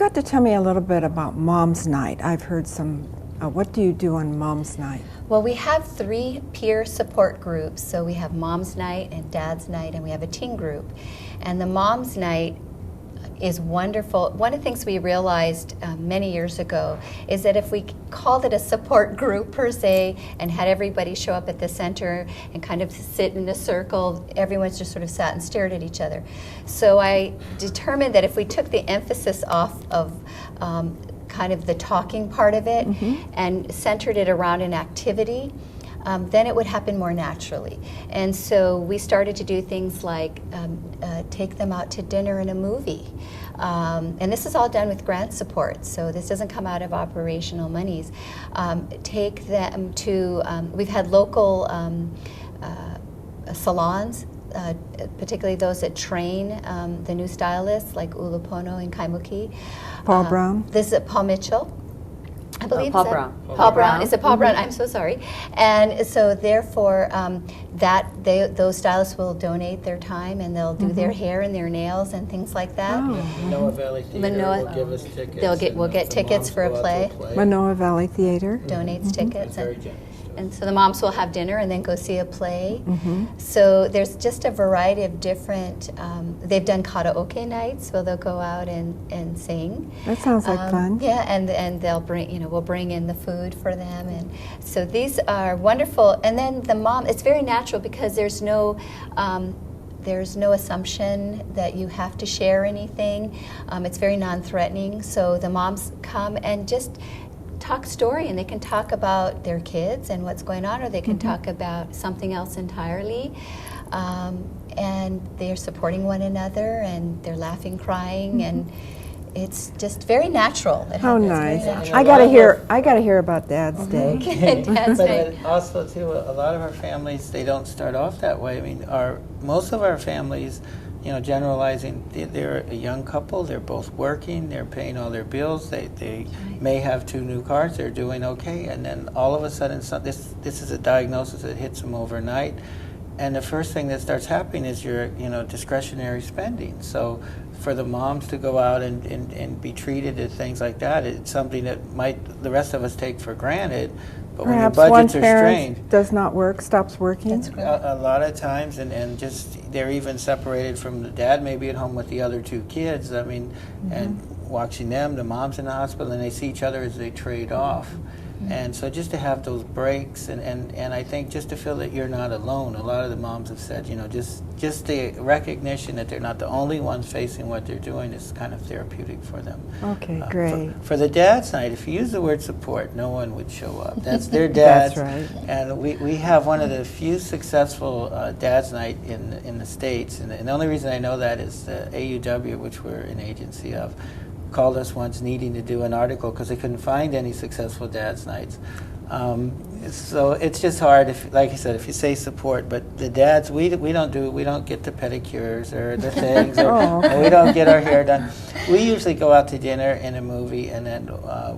got to tell me a little bit about Mom's Night. I've heard some, what do you do on Mom's Night? Well, we have 3 peer support groups. So we have Mom's Night and Dad's Night, and we have a teen group. And the Mom's Night is wonderful. One of the things we realized many years ago is that if we called it a support group per se and had everybody show up at the center and kind of sit in a circle, everyone's just sort of sat and stared at each other. So I determined that if we took the emphasis off of kind of the talking part of it and centered it around an activity, then it would happen more naturally. And so we started to do things like take them out to dinner and a movie. And this is all done with grant support, so this doesn't come out of operational monies. Take them to, we've had local salons, particularly those that train the new stylists like Ulupono and Kaimuki. Paul Brown? This is Paul Mitchell. I believe Paul Brown. Paul Brown. Is it Paul Brown? I'm so sorry. And so therefore, those stylists will donate their time and they'll do their hair and their nails and things like that. Oh. Manoa Valley Theater will give us tickets. We'll get tickets for a play. Manoa Valley Theater. Donates tickets. Very generous. And so the moms will have dinner and then go see a play. So there's just a variety of different, they've done karaoke nights where they'll go out and sing. That sounds like fun. Yeah, and they'll bring, we'll bring in the food for them. And so these are wonderful. And then the mom, it's very natural because there's no assumption that you have to share anything. It's very non-threatening. So the moms come and just talk story, and they can talk about their kids and what's going on, or they can talk about something else entirely. And they're supporting one another, and they're laughing, crying, and it's just very natural. How nice! natural. I gotta hear about Dad's Day. Dad's Day. But also too, a lot of our families, they don't start off that way. I mean, most of our families, generalizing, they're a young couple, they're both working, they're paying all their bills, they may have 2 new cars, they're doing okay, and then all of a sudden, this is a diagnosis that hits them overnight, and the first thing that starts happening is your discretionary spending. So for the moms to go out and be treated at things like that, it's something that the rest of us take for granted. But Perhaps when your one budgets are parent strained, does not work, stops working. That's great. a lot of times, and just they're even separated from the dad, maybe at home with the other 2 kids. I mean, and watching them, the mom's in the hospital, and they see each other as they trade off. And so just to have those breaks, and I think just to feel that you're not alone. A lot of the moms have said, just the recognition that they're not the only ones facing what they're doing is kind of therapeutic for them. Okay, great. For the dad's night, if you use the word support, no one would show up. That's their dads. That's right. And we have one of the few successful dad's night in the States. And the only reason I know that is the AUW, which we're an agency of, called us once needing to do an article because they couldn't find any successful dad's nights. So it's just hard, like you said, if you say support. But the dads, we don't get the pedicures or the things, or we don't get our hair done. We usually go out to dinner and a movie, and then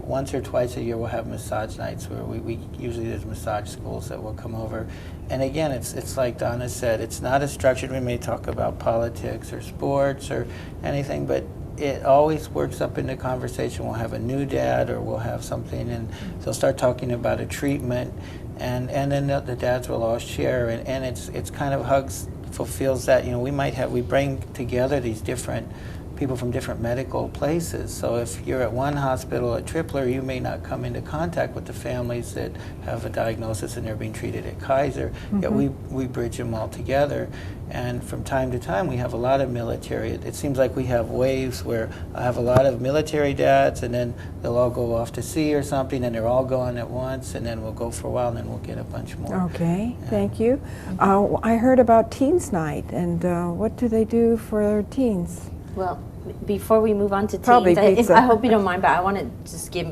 once or twice a year we'll have massage nights where we usually there's massage schools that will come over. And again, it's like Donna said, it's not as structured. We may talk about politics or sports or anything, but it always works up in the conversation. We'll have a new dad, or we'll have something, and they'll start talking about a treatment, and then the dads will all share, and it's kind of fulfills that. We bring together these different people from different medical places. So if you're at one hospital at Tripler, you may not come into contact with the families that have a diagnosis and they're being treated at Kaiser. Yet we bridge them all together. And from time to time, we have a lot of military. It seems like we have waves where I have a lot of military dads, and then they'll all go off to sea or something, and they're all gone at once, and then we'll go for a while, and then we'll get a bunch more. Okay, thank you. I heard about Teens Night, and what do they do for teens? Well, before we move on to Probably teens, pizza. I hope you don't mind, but I want to just give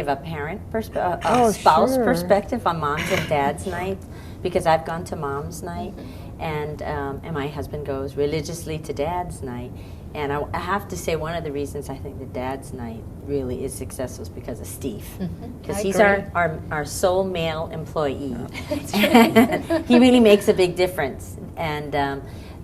a parent spouse sure. perspective on moms and dads night, because I've gone to mom's night, and my husband goes religiously to dad's night. And I have to say, one of the reasons I think the dad's night really is successful is because of Steve. Because he's our sole male employee. And he really makes a big difference. And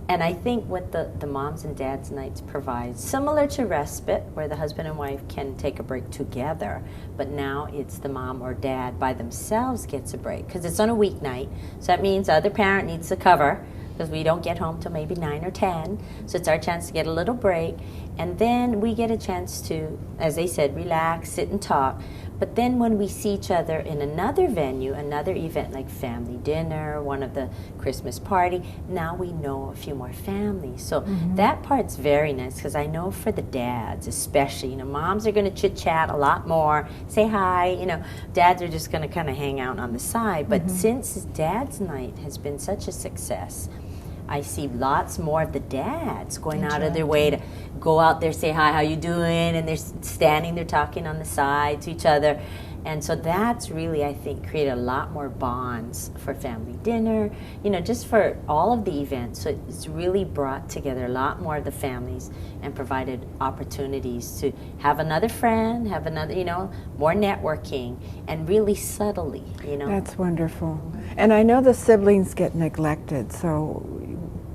And I think what the moms and dads nights provide, similar to respite, where the husband and wife can take a break together, but now it's the mom or dad by themselves gets a break, because it's on a weeknight, so that means the other parent needs to cover, because we don't get home till maybe 9 or 10, so it's our chance to get a little break, and then we get a chance to, as they said, relax, sit and talk. But then when we see each other in another venue, another event like family dinner, one of the Christmas party, now we know a few more families. So that part's very nice, because I know for the dads especially, you know, moms are going to chit-chat a lot more, say hi, you know, dads are just going to kind of hang out on the side. But since dad's night has been such a success, I see lots more of the dads going out of their way to go out there, say hi, how you doing, and they're standing there talking on the side to each other. And so that's really, I think, created a lot more bonds for family dinner, you know, just for all of the events. So it's really brought together a lot more of the families and provided opportunities to have another friend, have another, you know, more networking, and really subtly, you know. That's wonderful. And I know the siblings get neglected, so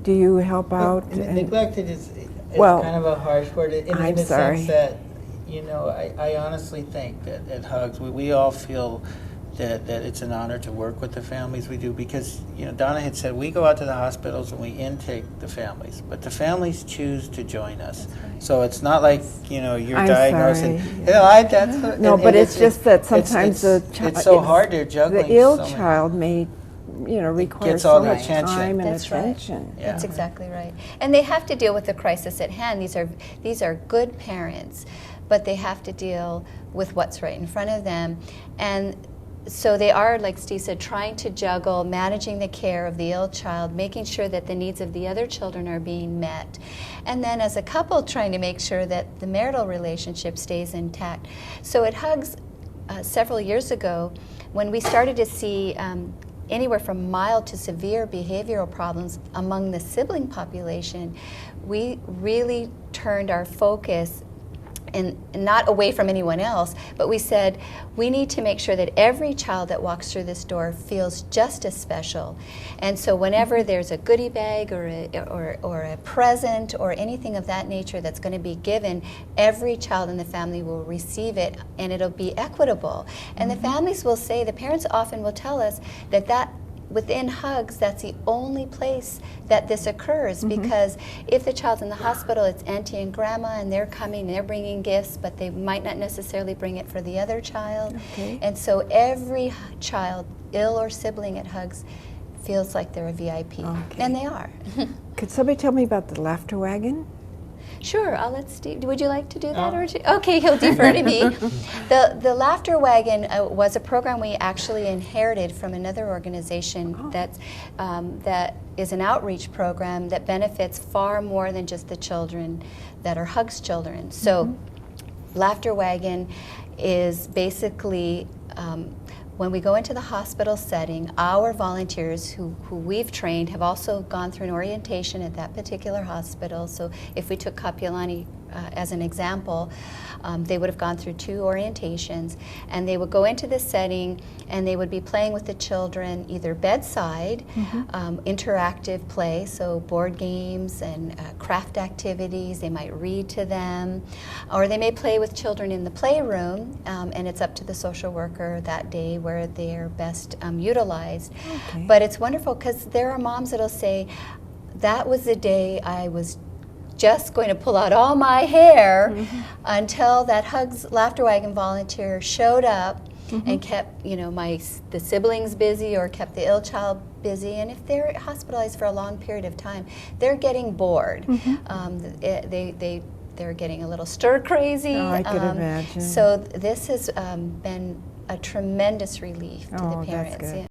do you help out? Neglected is Well, kind of a harsh word in I'm the sorry. sense that, you know, I honestly think that at Hugs, we all feel that it's an honor to work with the families we do, because, you know, Donna had said we go out to the hospitals and we intake the families, but the families choose to join us. So it's not like, you know, you're I'm diagnosed and, sorry. you know, that's No, and but it's just that it's- sometimes the child, it's so hard, they're juggling the ill so many- child may, you know, require gets all so the much attention. time and That's right. attention. Yeah. That's exactly right. And they have to deal with the crisis at hand. These are good parents, but they have to deal with what's right in front of them. And so they are, like Steve said, trying to juggle managing the care of the ill child, making sure that the needs of the other children are being met, and then as a couple trying to make sure that the marital relationship stays intact. So at Hugs, several years ago, when we started to see anywhere from mild to severe behavioral problems among the sibling population, we really turned our focus and not away from anyone else, but we said we need to make sure that every child that walks through this door feels just as special. And so whenever there's a goodie bag or a present or anything of that nature that's going to be given, every child in the family will receive it, and it'll be equitable. And the families will say, the parents often will tell us that within Hugs, that's the only place that this occurs, because if the child's in the hospital, it's auntie and grandma, and they're coming, they're bringing gifts, but they might not necessarily bring it for the other child. Okay. And so every child, ill or sibling at Hugs, feels like they're a VIP, Okay. and they are. Could somebody tell me about the laughter wagon? Sure, I'll let Steve. Would you like to do that? Okay, he'll defer to me. The Laughter Wagon was a program we actually inherited from another organization that is an outreach program that benefits far more than just the children that are Hugs children. So Laughter Wagon is basically when we go into the hospital setting, our volunteers who we've trained have also gone through an orientation at that particular hospital. So if we took Kapiolani as an example, they would have gone through 2 orientations, and they would go into this setting and they would be playing with the children either bedside, interactive play, so board games and craft activities. They might read to them, or they may play with children in the playroom, and it's up to the social worker that day where they're best utilized. Okay. But it's wonderful because there are moms that'll say, that was the day I was just going to pull out all my hair until that Hugs Laughter Wagon volunteer showed up and kept, you know, the siblings busy or kept the ill child busy. And if they're hospitalized for a long period of time, they're getting bored. They're getting a little stir crazy. Oh, I could imagine. So this has been a tremendous relief to Oh, the that's parents. good. Yeah.